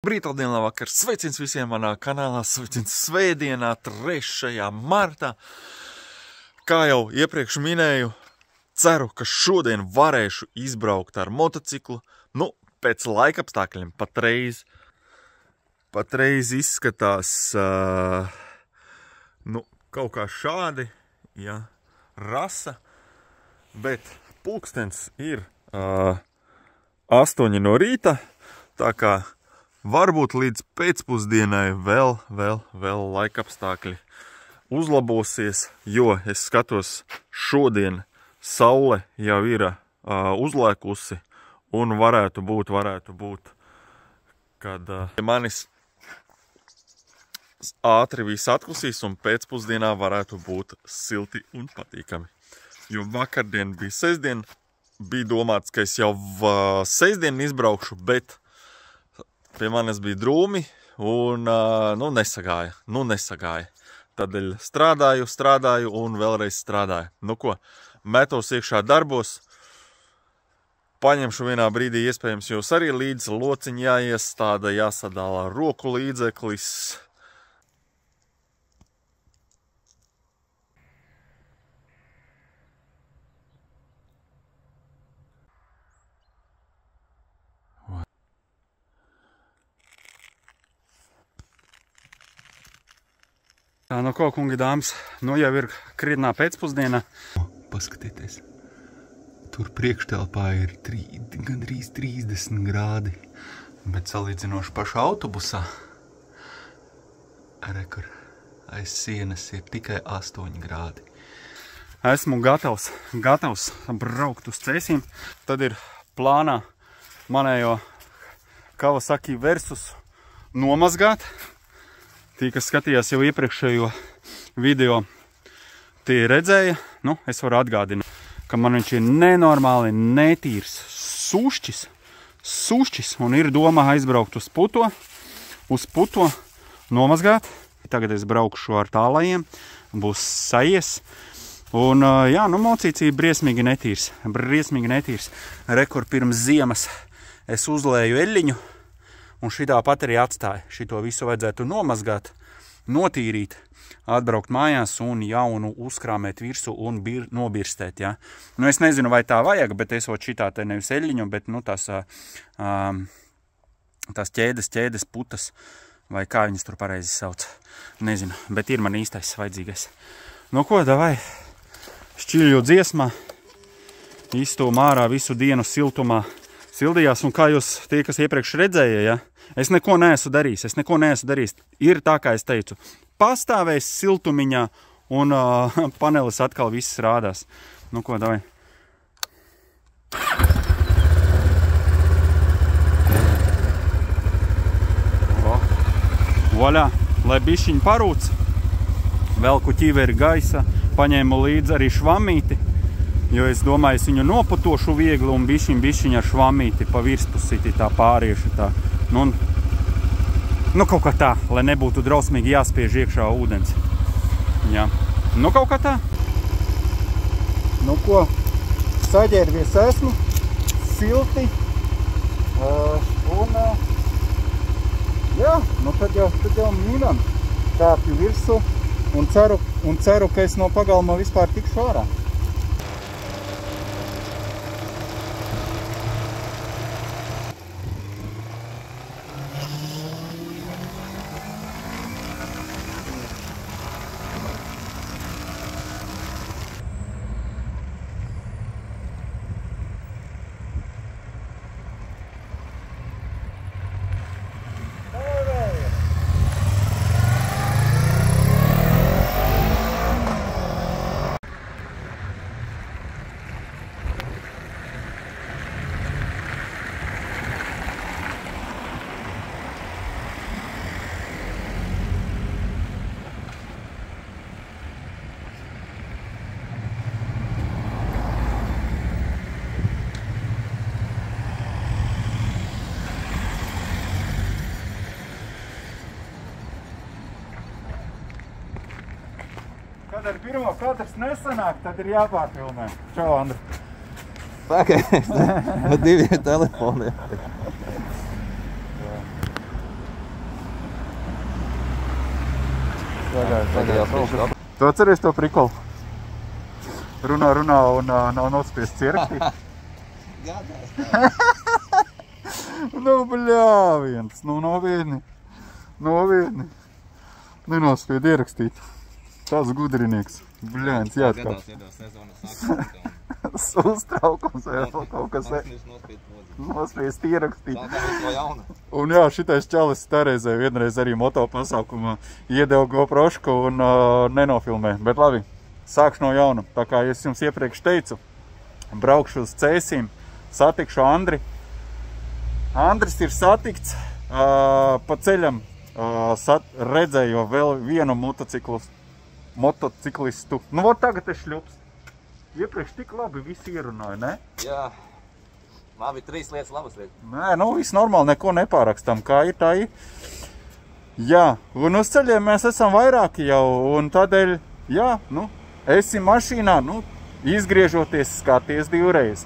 Labrīt, labvakar, sveiciens visiem manā kanālā, sveiciens svētdienā, 3. martā. Kā jau iepriekš minēju, ceru, ka šodien varēšu izbraukt ar motociklu. Nu, pēc laikapstākļiem patreiz izskatās, kaut kā šādi, ja, rasa, bet pulkstens ir 8 no rīta, tā kā varbūt līdz pēcpusdienai vēl laikapstākļi uzlabosies, jo es skatos šodien saule jau ir uzlēkusi un varētu būt, kad manis ātri viss atklusīs un pēcpusdienā varētu būt silti un patīkami. Jo vakardien bija sestdien, bija domāts, ka es jau sestdien izbraukšu, bet pie manis bija drūmi un nesagāja. Tādēļ strādāju un vēlreiz strādāju. Nu ko, metos iekšā darbos, paņemšu vienā brīdī iespējams jūs arī līdz lociņi jāiestāda, jāsadala roku līdzeklis. Tā, nu ko, kungi, dāmas, nu jau ir krietnā pēcpusdiena. Paskatieties, tur priekštelpā ir gandrīz 30 grādi, bet salīdzinoši pašā autobusā, rekur, aiz sienas ir tikai 8 grādi. Esmu gatavs braukt uz Cēsīm. Tad ir plānā manējo Kawasaki Versus nomazgāt. Tī, kas skatījās jau iepriekšējo video, tie redzēja, es varu atgādināt, ka man viņš ir nenormāli netīrs sušķis, un ir doma aizbraukt uz puto, nomazgāt. Tagad es braukšu ar tālajiem, būs sajies, un mocīcija briesmīgi netīrs. Rekur pirms ziemas es uzlēju eļļiņu, un šitā pat arī atstāja. Šito visu vajadzētu nomazgāt, notīrīt, atbraukt mājās un jaunu uzkrāmēt virsu un nobirstēt, ja. Es nezinu, vai tā vajag, bet esot šitā te nevis eļļiņu, bet, tās ķēdes putas, vai kā viņas tur pareizi sauc. Nezinu, bet ir man īstais vajadzīgais. Nu ko, davai, šķiļu dziesmā, izstūm ārā visu dienu siltumā. Sildījās, un kā jūs tie, kas iepriekš redzēja, ja? Es neko neesmu darījis. Ir tā, kā es teicu, pastāvēs siltumiņā, un panelis atkal viss rādās. Nu ko, davai. Vaļā, lai bišķiņ parūc, velku ķiveri gaisa, paņēmu līdzi arī švamīti, jo es domāju, es viņu noputošu viegli un bišķiņ ar švamīti pa virspusīti tā pāriešu tā. Kaut kā tā, lai nebūtu drausmīgi jāspiež iekšā ūdens. Jā. Kaut kā tā. Nu ko, saģērbies esmu, silti, tad jau mīnam kāpju virsu un ceru, ka es no pagalma vispār tikšu ārā. Kad ar pirmo katrs nesanāk, tad ir jāpārfilmē. Čau, Andri. Pagaidzi, ar 2 telefoniem. Pagājuši. Tu atceries to prikolu? Runā un nav nospiests ierakstīt? Nu, bļāviens, nu noviedni. Nenospied ierakstīt. Tās gudrinieks. Bļāns, jāatkāp. Uztraukums vai vēl kaut kas nospiest ierakstīt. Un jā, šitais čalis tareizē vienreiz arī moto pasākumā iedeva GoProšku un nenofilmē. Bet labi, sākšu no jauna. Tā kā es jums iepriekš teicu, braukšu uz Cēsīm, satikšu Andri. Andris ir satikts pa ceļam, redzēju vēl vienu motociklistu. Nu, vot tagad es šļups. Iepriekš tik labi visi ierunāja, ne? Jā, man bija 3 lietas labas lietas. Nē, nu viss normāli, neko nepārakstam, kā ir tā ir. Jā, un uz ceļiem mēs esam vairāki jau, un tādēļ, jā, nu, esi mašīnā, nu, izgriežoties, skaties divreiz.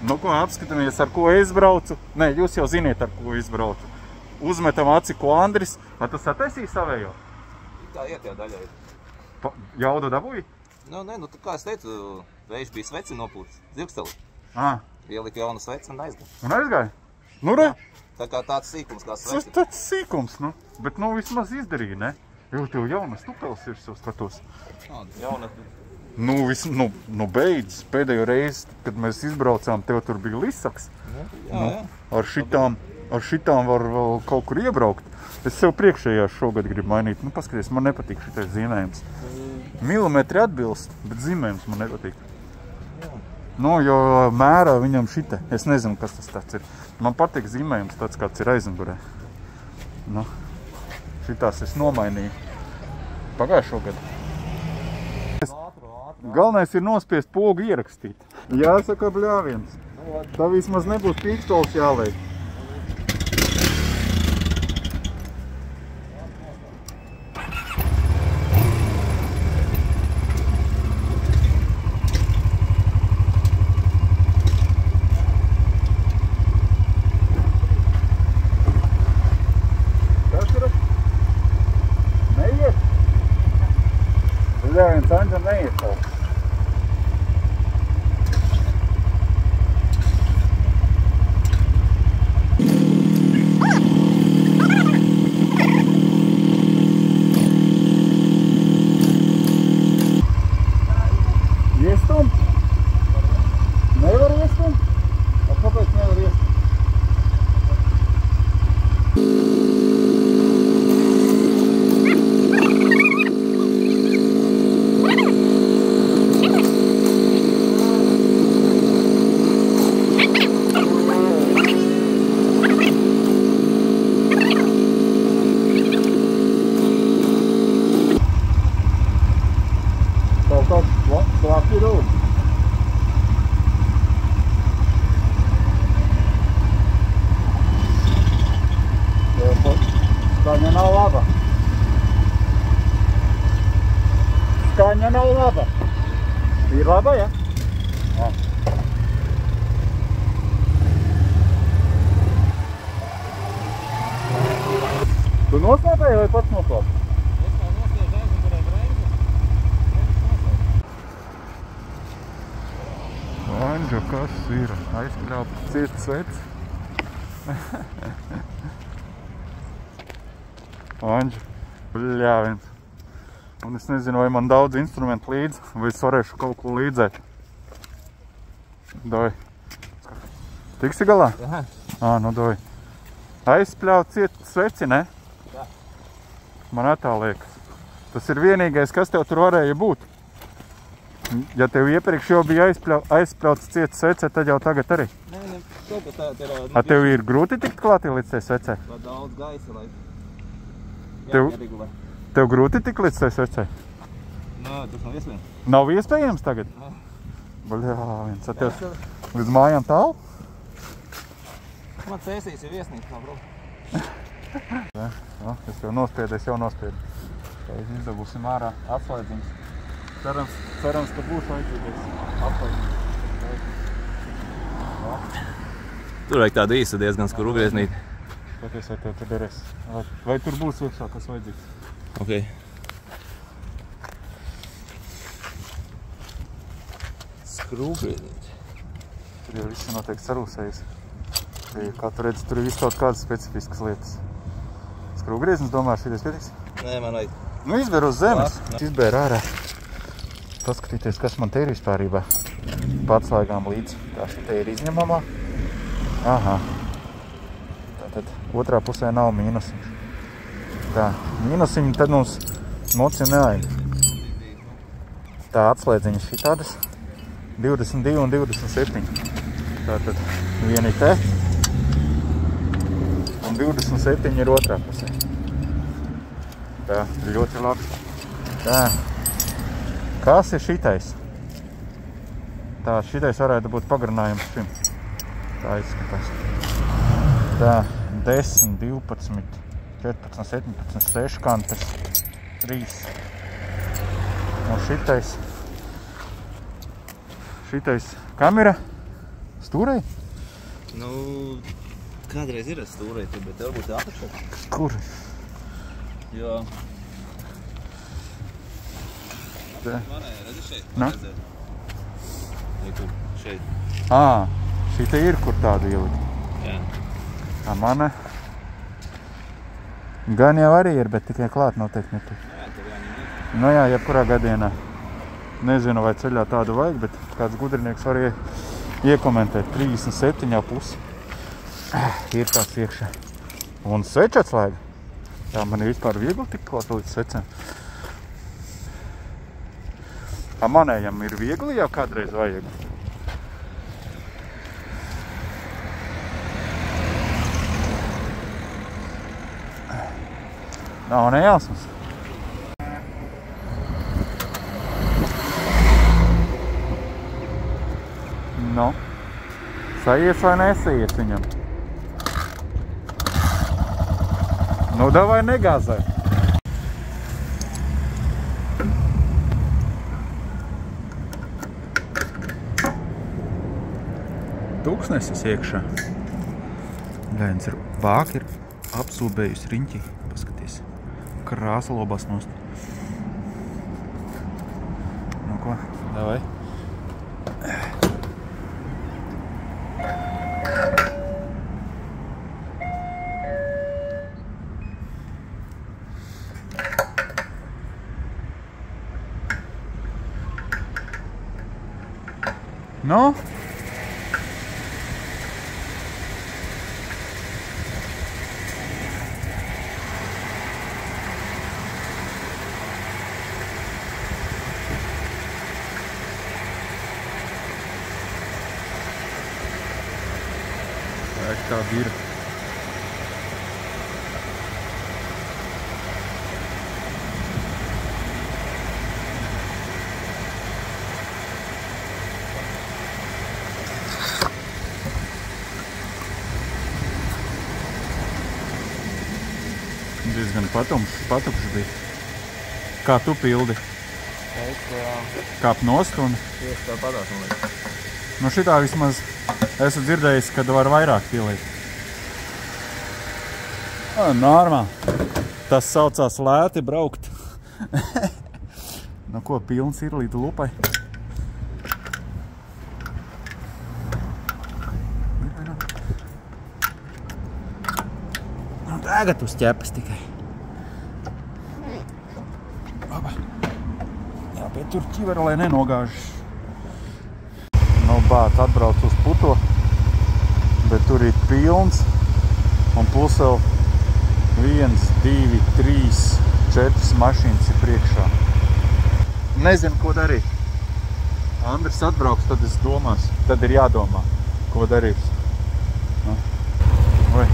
Nu, ko apskatāmies, ar ko es braucu? Nē, jūs jau ziniet, ar ko es braucu. Uzmetam aci, ko Andris, vai tu sataisīji savējo? Tā iet jau daļai. Jaudu dabūji? Nu, nē, nu, kā es teicu, vējš bija sveci nopūtis, zirgsteli. Ielika jaunu sveci un aizgāja. Un aizgāja? Nu, re? Tā kā tāds sīkums kā sveci. Tāds sīkums, nu. Bet, nu, vismaz izdarīja, ne? Jo tev jaunas tupeles ir, skatos. Jauna. Nu, beidz. Pēdējo reizi, kad mēs izbraucām, tev tur bija lisaks. Jā. Ar šitām var vēl kaut kur iebraukt. Es sev priekšējās šogad gribu mainīt. Nu, paskaties, man nepatīk šitais zīmējums. Milimetri atbilst, bet zīmējums man nepatīk. Nu, jo mērā viņam šita. Es nezinu, kas tas tāds ir. Man patīk zīmējums tāds, kāds ir aizmugurē. Nu, šitās es nomainīju pagājušo gadu. Galvenais ir nospiest pogu ierakstīt. Jāsaka bļāviens. Tā vismaz nebūs pīkstols jāliek. Bļāviens, Anģa neiet kaut. Iestumt? Nevar iestumt? Kāpēc nevar iestumt? Slāpju rūp. Skaņa nav laba. Skaņa nav laba. Ir laba, ja? Jā. Tu noslēpēji vai pats noslēp? Anģa, kas ir? Aizkļauts ciets svets. Anģa, bļāviens. Un es nezinu, vai man daudz instrumentu līdzi, vai es varēšu kaut ko līdzēt. Doj. Tiksi galā? Jā. Nu doj. Aizkļauts ciets sveci, ne? Jā. Man tā liekas. Tas ir vienīgais, kas tev tur varēja būt. Ja tev iepriekš jau bija aizspļauts ciets svece, tad jau tagad arī. Nē, kaut kas tā ir... Tev ir grūti tikt klātī līdz tai svecei? Vai daudz gaisa, lai... Tev grūti tikt līdz tai svecei? Nē, tas nav iespējams. Nav iespējams tagad? Nē. Bļāviens, tev līdz mājām tālu? Man Cēsīs ir viesnīca, nav problēma. Es jau nospiedu. Tā izdabūsim ārā atslēdziņas. Cerams, ka būs vajadzīgais apslēdziņas. Tur vajag tādu diezgan skuru grieznīti. Paties, vai tev tur derēs? Vai tur būs iekšā, kas vajadzīgs? Ok. Skrūvgrieziens. Tur jau viss noteikti sarūsējis. Kā tu redzi, tur ir viss kaut kādas specifiskas lietas. Skrūvgrieziens, domāju, šities pietiks? Nē, man vajag. Nu, izber uz zemes. Izbēr ārā. Paskatīties, kas man te ir vispārībā. Patslēgām līdz. Tā te ir izņemamā. Aha. Tātad otrā pusē nav mīnusiņš. Tā, mīnusiņi tad mums mocim neaid. Tā atslēdziņas šitādas 22 un 27. Tātad viena ir te un 27 ir otrā pusē. Tā, ļoti labi. Tā. Kas ir šitais? Tā, šitais varētu būt pagarinājums šim. Tā izskatās. Tā, 10, 12, 14, 17, 6 kantas, 3. Un šitais kamera stūrei? Nu, kādreiz ir stūrei, bet tev būtu apakšā. Kur? Jo. Te. Manē, redzi šeit? Na? Kur? Šeit. Šita ir, kur tādu ielikt. Jā. Tā mana gan jau arī ir, bet tikai klāt noteikti netur. Jā, tev jāņem. Nu jā, jebkurā gadienā. Nezinu, vai ceļā tādu vajag, bet kāds gudrinieks var iekomentēt. 37,5. Ir tāds iekšā. Un sveču atslēga. Tā man ir vispār viegli tik klāt līdz svecēm. Manējam ir viegli, jau kādreiz vajag. Nav nejausmas. Nu, sajies vai nesaies viņam? Nu, davai negāzai. Tūkstnesis iekšā. Viens ir vāki, ir apsūbējusi riņķi. Paskaties. Krāsa lobās nost. Nu ko, davai. Nu? Tāda ir. Diezgan patukšs bija. Kā tu pildi? Kāp nost un? Tieši tā padās, man liekas. Nu šitā vismaz esmu dzirdējis, kad var vairāk pielikt. Normāli. Tas saucās lēti braukt. Nu ko, pilns ir līdz lupai. Nu tagad uz ķepas tikai. Jāpietur ķivera, lai nenogāžas. Nu bāc, atbrauc uz puto, bet tur ir pilns un plus vēl 1, 2, 3, 4 mašīnas ir priekšā. Nezinu, ko darīt. Andris atbrauks, tad es domās. Tad ir jādomā, ko darīs. Oi.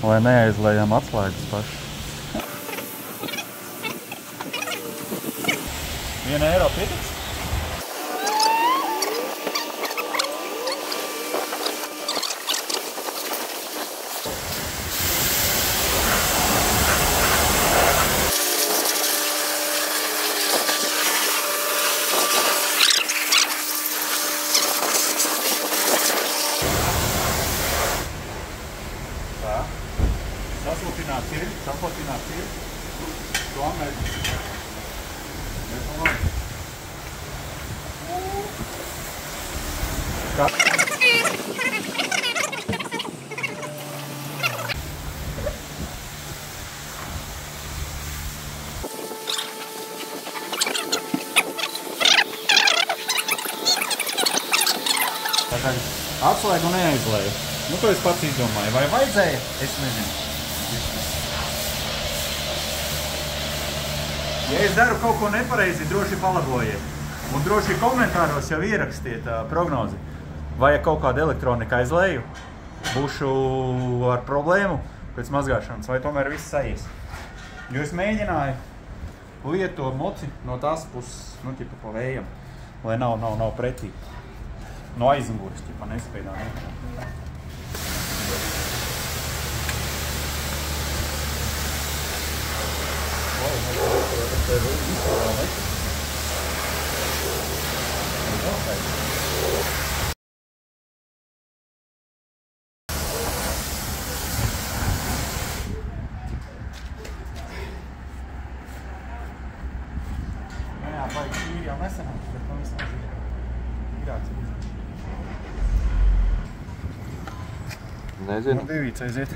Lai neaizlējam atslēgas paši. 1 eiro pietiks? Saslutināts ir. To mēs. Atslēgu un neaizlēju. Nu, to es pats izdomāju. Vai vajadzēja? Es nezinu. Ja es daru kaut ko nepareizi, droši palabojiet. Un droši komentāros jau ierakstiet prognozi. Vai ja kaut kāda elektronika aizlēju, būšu ar problēmu pēc mazgāšanas, vai tomēr viss sajies. Jo es mēģināju liet to moci no tās puses, nu, tipa pa vējam, lai nav pretī. No aizmugures, tipa nespēdā. Jā, baigi šķīri jau nesanāks, bet man vismaz ir īrāks. Nezinu. Divīts aiziet.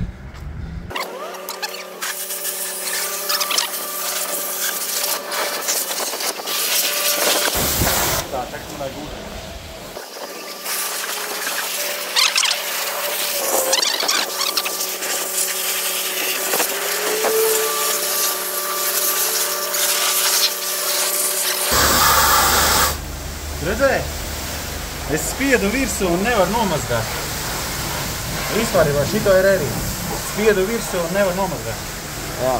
Tā, tagad man vajag ūt. Redzēji? Es spiedu virsū un nevaru nomazgāt. Vispārībā šito ir arī. Spiedu virsū un nevar nomazgāt. Jā.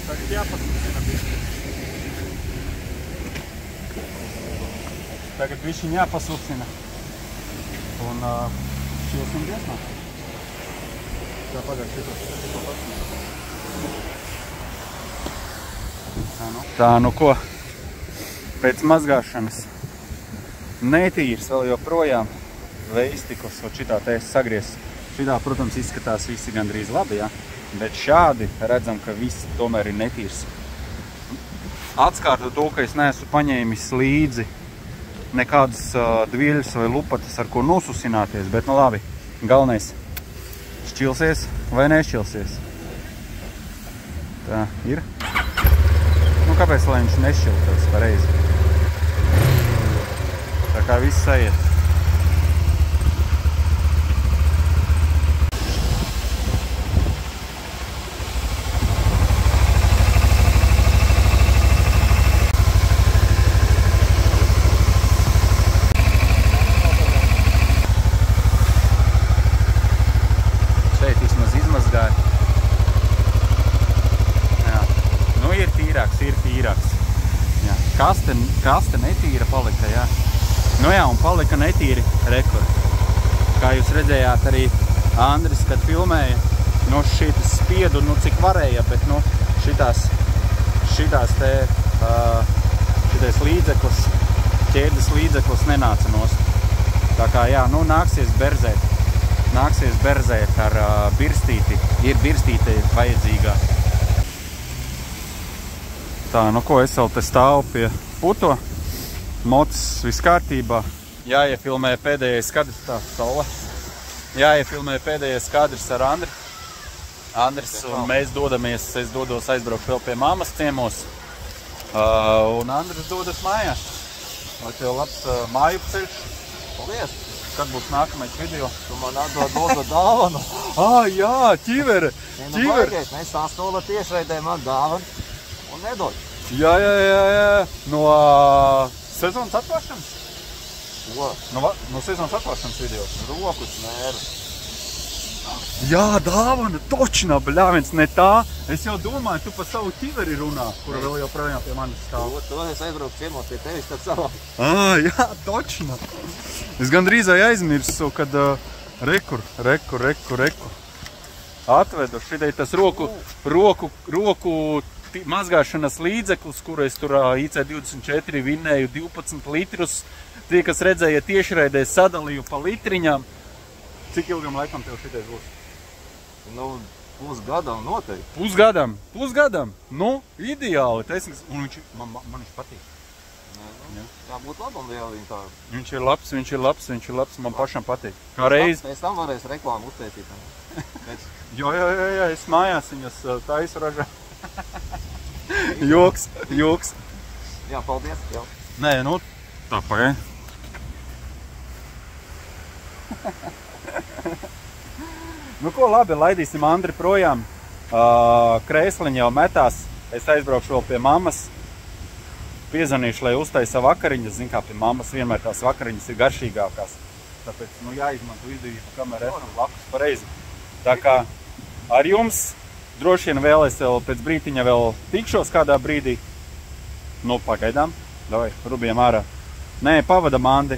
Tagad jāpaslucina bišķi. Tagad bišķiņ jāpaslucina. Un šķilsim diesmā. Tā pagājuši šito Tā, nu ko, pēc mazgāšanas netīrs vēl joprojām veistikos, un šitā te es sagriez. Šitā, protams, izskatās visi gandrīz labi, ja? Bet šādi redzam, ka viss tomēr ir netīrs. Atskārtu to, ka es neesmu paņēmis līdzi nekādas dvieļas vai lupatas, ar ko nosusināties, bet nu labi, galvenais šķilsies vai nešķilsies. Tā ir. Nu, kāpēc, lai viņš nešķiltos pareizi? Tā kā viss aiet. Šeit vismaz izmazgāja. Jā. Nu, ir tīrāks. Jā. Kaste netīra palika, jā. Nu jā, un palika netīri rekord. Kā jūs redzējāt arī Andris, kad filmēja, nu šitas spiedu, nu cik varēja, bet nu šitais līdzeklis, ķēdes līdzeklis nenāca nost. Tā kā jā, nu nāksies berzēt ar birstīti, ir birstīte vajadzīgā. Tā, nu ko, es vēl te stāvu pie puto, mocis viss kārtībā, jāiefilmē pēdējais kadrs, tā saule, jāiefilmē pēdējais kadrs ar Andris, un mēs dodamies, es dodos aizbraukšu vēl pie mammas ciemos, un Andris dodas mājās. Lai tev labs māju ceļš. Paldies! Kad būs nākamais video? Tu man atdod dāvanu. Jā, ķivere! Mēs tā stola tiešraidē man dāvanu un nedod. Jā. No sezonas atklāšanas? Ko? No sezonas atklāšanas video. Rokus mēru. Jā, dāvana, točinā, bļāviens, ne tā. Es jau domāju, tu pa savu ķiveri runā, kura vēl joprojām pie manis stāv. To es aizbraucu ciemos pie tevis, tad savā. Jā, točinā. Es gandrīz aizmirsu, kad reku. Atvedu. Šitai tas roku mazgāšanas līdzeklis, kuru es tur IC24 vinnēju 12 litrus. Tie, kas redzēja tiešraidē, sadalīju pa litriņām. Cik ilgam laikam tev šitais būs? Nu, pusgadam noteikti. Pusgadam. Nu, ideāli. Un man viņš patīk. Tā būtu labam liela tā. Viņš ir labs, man pašam patīk. Kā reiz. Pēc tam varēs reklāmu uztaisīt. Jā, es mājās viņas taisu ražā. Joks. Jā, paldies. Jā. Nē, nu, tā pagai. Nu ko, labi, laidīsim Andri projām. Krēsliņi jau metās. Es aizbraukšu vēl pie mammas. Piezvanīšu, lai uztaisa vakariņas. Zin kā, pie mammas vienmēr tās vakariņas ir garšīgākās. Tāpēc, nu, jāizmanto izdevību, kamēr esmu blakus pareizi. Tā kā ar jums droši vien vēl es pēc brītiņa vēl tikšos kādā brīdī. Nu, pagaidām. Davai, rubiem ārā. Nē, pavadam Andi.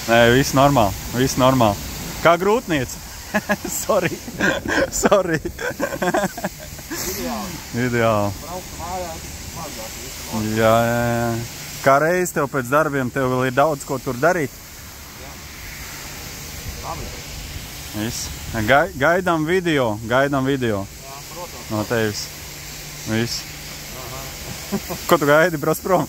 Nē, viss normāli. Kā grūtniece. Sorry. Ideāli. Jā. Kā reiz tev pēc darbiem, tev vēl ir daudz, ko tur darīt. Viss. Gaidām video. Jā, protams. No tevis. Viss. Ko tu gaidi, brauc prom?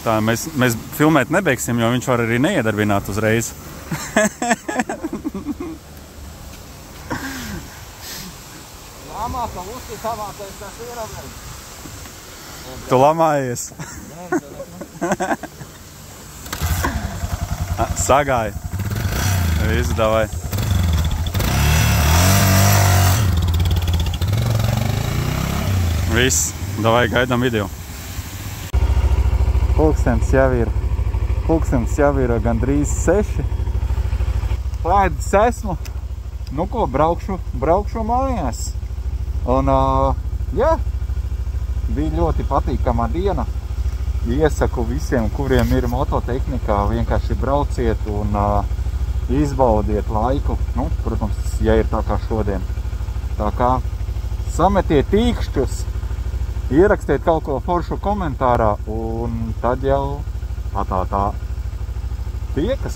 Tā, mēs filmēt nebeigsim, jo viņš var arī neiedarbināt uzreiz. Jāmākam uztīt savātais tas ieravnēm. Tu lamājies. Sagāja. Visu, davai. Viss, davai, gaidām video. Pulkstens jau ir gandrīz 6. Pēdis esmu. Nu ko, braukšu mājās. Un, jā, bija ļoti patīkama diena. Iesaku visiem, kuriem ir mototehnikā, vienkārši brauciet un izbaudiet laiku. Nu, protams, ja ir tā kā šodien. Tā kā sametiet tīkšķus. Ierakstiet kaut ko foršu komentārā un tad jau tā. Tiekas.